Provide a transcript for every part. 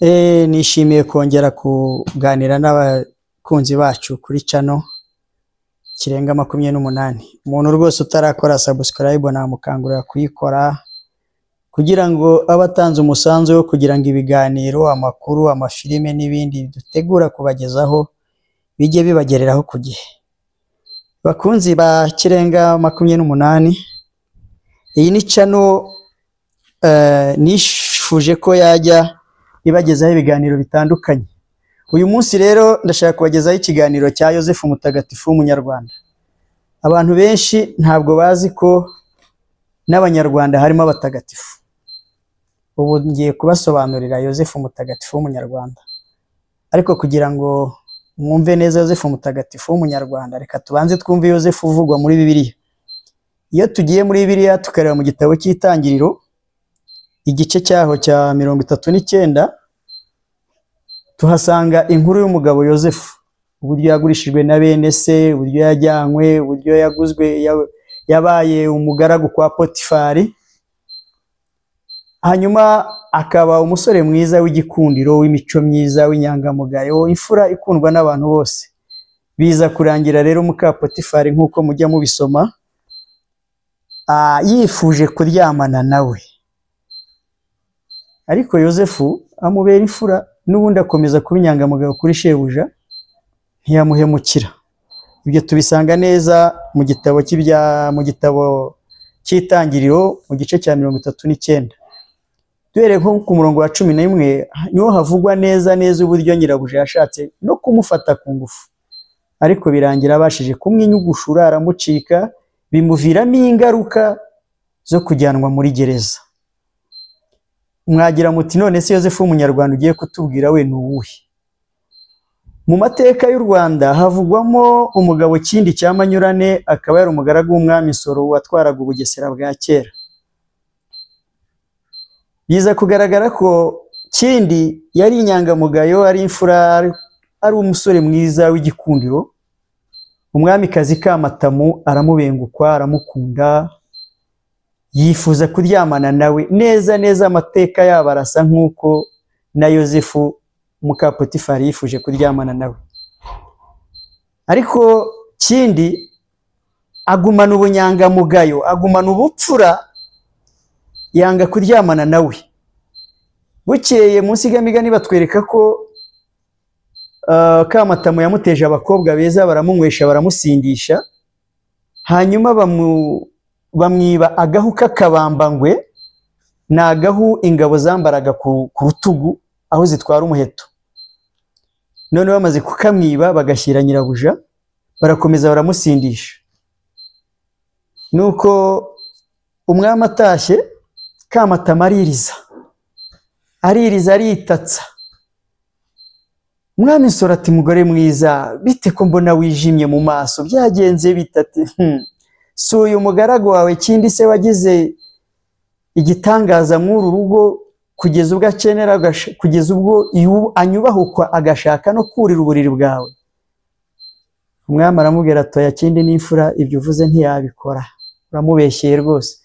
Nishimiye kongera kuganira n'abakunzi bacu kuri channel kirenga 28. Umuntu rwose utarakora subscribe namukangurira kuyikora kugira ngo abatanze umusanzu wo kugira ngo ibiganiro, amakuru, amafilime n'ibindi dutegura kubagezaho bijye bibagereraho ku gihe. Bakunzi ba kirenga 28, iyi ni channel nifuje ko yajya ibagezaho ibiganiro bitandukanye. Uyu munsi rero ndashaka kubagezaho ikiganiro cya Yozefu Mutagatifu w'Umunyarwanda. Abantu benshi ntabwo bazi ko n'Abanyarwanda harimo abatagatifu. Ubu ngiye kubasobanurira Yozefu Mutagatifu w'Umunyarwanda. Ariko kugira ngo mwumve neza Yozefu Mutagatifu w'Umunyarwanda, reka tubanze twumve Yozefu uvugwa muri Bibiliya. Iyo tugiye muri Bibiliya tukareba mu gitabo cy'Itangiriro igice cyaho cya 39, tuhasanga inkuru y'umugabo Yozefu, uburyo yagurishijwe na bene se, uburyo yajyanywe, uburyo yaguzwe, yabaye umugaragu kwa Potifari, hanyuma akaba umusore mwiza w'igikundiro, w'imico myiza, w'inyangamugayo, imfura ikundwa n'abantu bose. Biza kurangira rero muka Potifari nk'uko mujya mubisoma, yifuje kuryamana nawe. Ariko Yozefu amubera imfura, n'ubundi akomeza kuba inyangamugayo kuri shebuja, ntiyamuhemukira. Ibyo tubisanga neza mu gitabo cy'Itangiriro mu gice cya 39. Duhere nko ku murongo wa 11, niho havugwa neza uburyo nyirabuja yashatse no kumufata ku ngufu, ariko birangira abashije kumwinyugushura, aramucika, bimuviramo ingaruka zo kujyanwa muri gereza. Mwagira muti none se Yozefu w'Umunyarwanda ugiye kutubwira we n'uwuhe? Mu mateka y'u Rwanda havugwamo umugabo Kindi cya Manyurane, akaba yari umugaragu w'umwami Nsoro watwaraga Ubugesera bwa kera. Biza kugaragara ko Kindi yari inyangamugayo, ari imfura, ari umusore mwiza w'igikundiro. Umwamikazi Kamatamu aramubengukwa, aramukunda, yifuza kuryamana nawe. Neza amateka yabo arasa nk'uko na Yozefu muka Potifari yifuje kuryamana nawe. Ariko Kindi agumana ubunyangamugayo, agumana ubupfura, yanga kuryamana nawe. Bukeye munsi y'amigani batwereka ko Kamatamu yamuteje abakobwa beza, baramunywesha, baramusindisha, hanyuma bamwiba agahu k'akabambangwe, ni agahu ingabo zambaraga ku rutugu aho zitwara umuheto. None bamaze kukamwiba bagashyira nyirabuja, barakomeza baramusindisha. Nuko umwami atashye, Kamatamu aririza aritatsa. Umwami Nsoro ati mugore mwiza, bite ko mbona wijimye mu maso, byagenze bitati? Si uyu mugaragu wawe Kindi se wagize igitangaza mw'uru rugo kugeza ubwo akenera, kugeza ubwo anyubahukwa agashaka no kurira uburiri bwawe? Umwami aramubwira atoya Kindi n'imfura, ibyo uvuze ntiyabikora, uramubeshyeye rwose.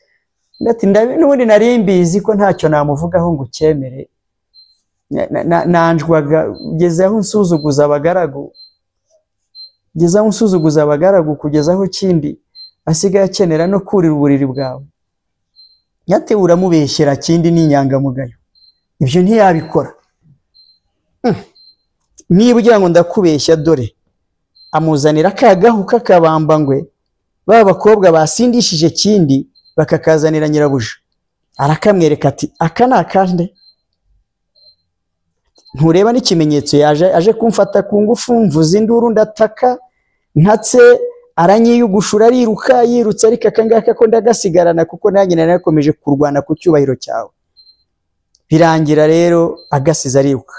Ndati n'ubundi nari mbizi ko ntacyo namuvugaho ngo ucyemere, nanjwaga ugeze aho unsuzuguza abagaragu, kugeza aho Kindi asigaye akenera no kurira uburiri bwawe. Nyate uramubeshyera, Kindi n'inyangamugayo, ibyo ntiyabikora. Niba ugira ngo ndakubeshya, dore amuzanira akagahu k'akabambangwe, ba bakobwa basindishije Kindi bakakazanira nyirabuja, arakamwereka ati aka ni akande? Ntureba n'ikimenyetso aje kumfata ku ngufu, mvuze induru ndataka, ntatse aranyiyugushura, ariruka, yirutse, ariko akangaka ko ndagasigarana kuko nanjye narakomeje kurwana ku cyubahiro cyawe. Birangira rero agasiza ariruka.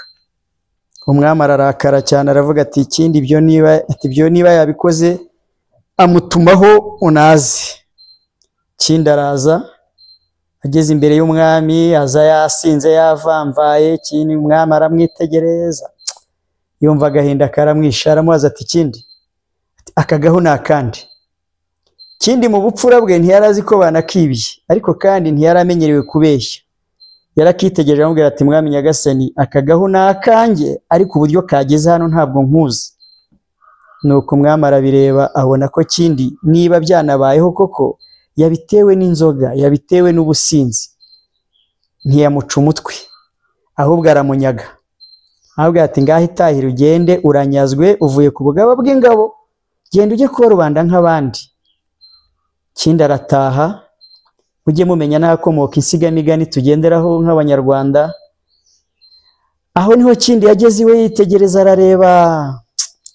Umwami ararakara cyane, aravuga ati Kindi ibyo niba yabikoze amutumaho unazi. Kindi araza, ageze imbere y'umwami, aza yasinze, yavamvaye. Kindi umwami aramwitegereza, yumva agahinda karamwishe, aramubaza ati Kindi, akagahu ni akandi? Kindi mu bupfura bwe ntiyarazi ko banakibye, ariko kandi ntiyaramenyerewe kubeshya. yarakitegereje amubwira ati mwami nyagasani akagahu nakanjye ariko uburyo kageze hano ntabwo nkuzi. Nuko umwami arabireba abona ko kindi niba byanabayeho koko yabitewe n'inzoga, yabitewe n'ubusinzi, ntiyamuca umutwe ahubwo aramunyaga. Ahubwo ati ngaho itahira ugende, uranyazwe, uvuye ku bugaba bw'ingabo, genda ujye kuba rubanda nk'abandi. Kindi arataha. Mujye mumenya n'ahakomoka insigamigani tugenderaho nk'abanyarwanda. Aho niho Kindi yageze iwe yitegereza,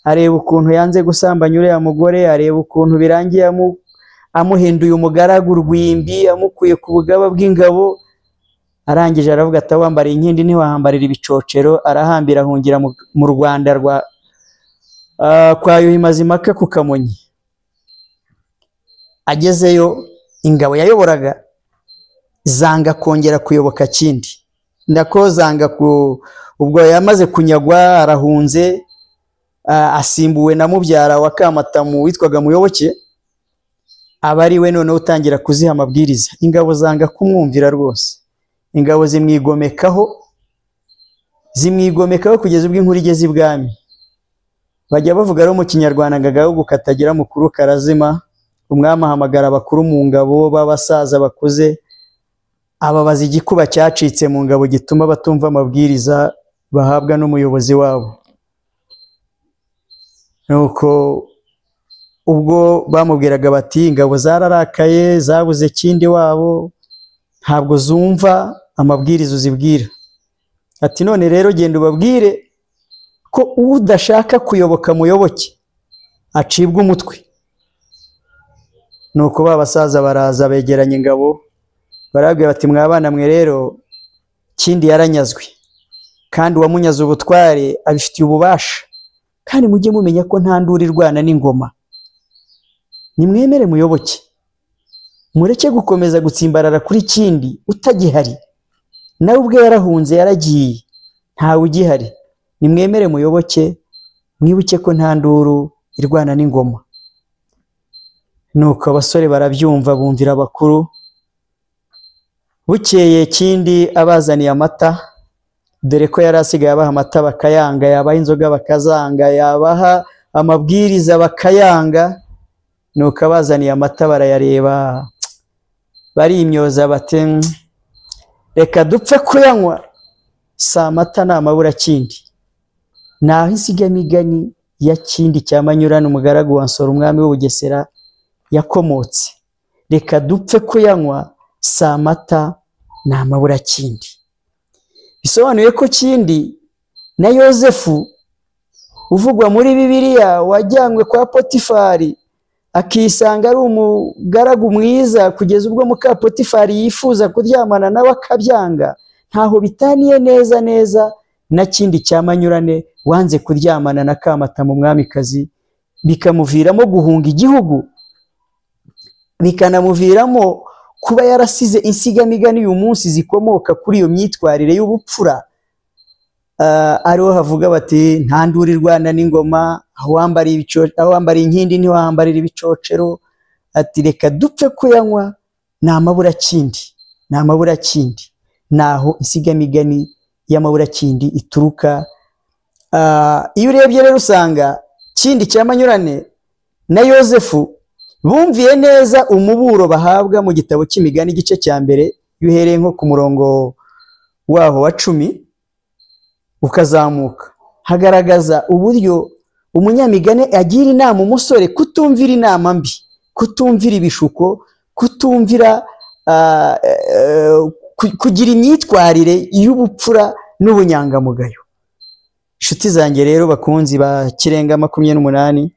areba ukuntu yanze gusambanya uriya mugore, areba ukuntu birangiye amuhinduye umugaragu Rwimbi, amukuye ku bugaba bw'ingabo. Arangije aravuga ati wambariye inkindi ntiwahambarira ibicocero. Arahambira ahungira mu Rwanda kwa Yuhi Mazimaka ku Kamonyi. Agezeyo ingabo yayoboraga zanga kongera kuyoboka Kindi, ndako zanga ubwo yamaze kunyagwa, arahunze, asimbuwe na mubyara wa Kamatamu witwaga Muyoboke, abari we noneho utangira kuziha amabwiriza. Ingabo zanga kumwumvira rwose, ingabo zimwigomekaho kugeza ubwo inkuru igeze ibwami. Bajya bavuga rero mu Kinyarwanda ngo agahugu katagira mukuru karazima. Umwami ahamagara abakuru mu ngabo b'abasaza bakuze, ababaza igikuba cyacitse mu ngabo gituma batumva amabwiriza bahabwa n'umuyobozi wabo. Nuko ubwo bamubwiraga bati ingabo zararakaye, zabuze Kindi wabo, ntabwo zumva amabwiriza uzibwira. Ati none rero genda ubabwire ko udashaka kuyoboka Muyoboke acibwa umutwe. Nuko babasaza baraza begeranya ingabo, barabwira bati mwabana mwe rero Kindi yaranyazwe, kandi uwamunyaze ubutware abifitiye ububasha, kandi mujye mumenya ko nta nduru irwana n'ingoma. Nimwemere Muyoboke, mureke gukomeza gutsimbarara kuri Kindi utagihari, nawe ubwe yarahunze yaragiye, ntawe ugihari. Nimwemere Muyoboke, mwibuke ko nta nduru irwana n'ingoma. Nuko abasore barabyumva, bumvira abakuru. Bukeye Kindi abazaniye amata, dore ko yari asigaye abaha amata bakayanga, yabaha inzoga bakazanga, yabaha amabwiriza bakayanga. Nuko abazaniye amata barayareba, barimyoza bati reka dupfe kuyanywa, si amata ni amabura Kindi. Naho insigamigani ya Kindi cya Manyurane umugaragu wa Nsoro umwami w'Ubugesera yakomotse. Reka dupfe kuyanywa, si amata ni amabura Kindi. Bisobanuye ko Kindi na Yozefu uvugwa muri Bibiliya wajyanywe kwa Potifari, akisanga ari umugaragu mwiza kugeza ubwo muka Potifari yifuza kuryamana nawe akabyanga, ntaho bitaniye neza na Kindi cya Manyurane wanze kuryamana na Kamatamu umwamikazi, bikamuviramo guhunga igihugu, bikanamuviramo kuba yarasize insigamigani uyu munsi zikomoka kuri iyo myitwarire y'ubupfura. Ariho havuga bati nta nduru irwana n'ingoma, aho wambariye inkindi ntiwahambarira ibicocero. Ati reka dupfe kuyanywa, ni amabura Kindi, ni amabura Kindi. Naho insigamigani y'amabura Kindi ituruka. Iyo urebye rero usanga Kindi cya Manyurane na Yozefu bumviye neza umuburo bahabwa mu gitabo cy'imigani igice cya mbere, yuhereye nko ku murongo waho wa 10 ukazamuka. Hagaragaza uburyo umunyamigani agira inama umusore kutumvira inama mbi, kutumvira ibishuko, kutumvira kugira imyitwarire y'ubupfura n'ubunyangamugayo. Inshuti zanjye rero bakunzi ba Kirenga 28,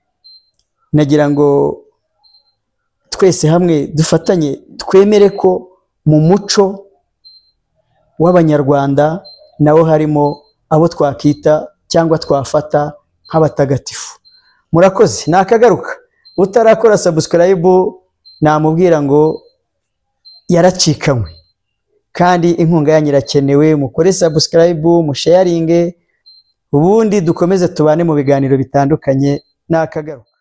nagira ngo twese hamwe dufatanye twemere ko mu muco w'Abanyarwanda nawo harimo abo twakita cyangwa twafata nk'abatagatifu. Murakoze, nakagaruka. Utarakora subscribe namubwira ngo yaracikanywe, kandi inkunga yanyu irakenewe. Mukore subscribe, musharinge, ubundi dukomeze tubane mu biganiro bitandukanye. Nakagaruka.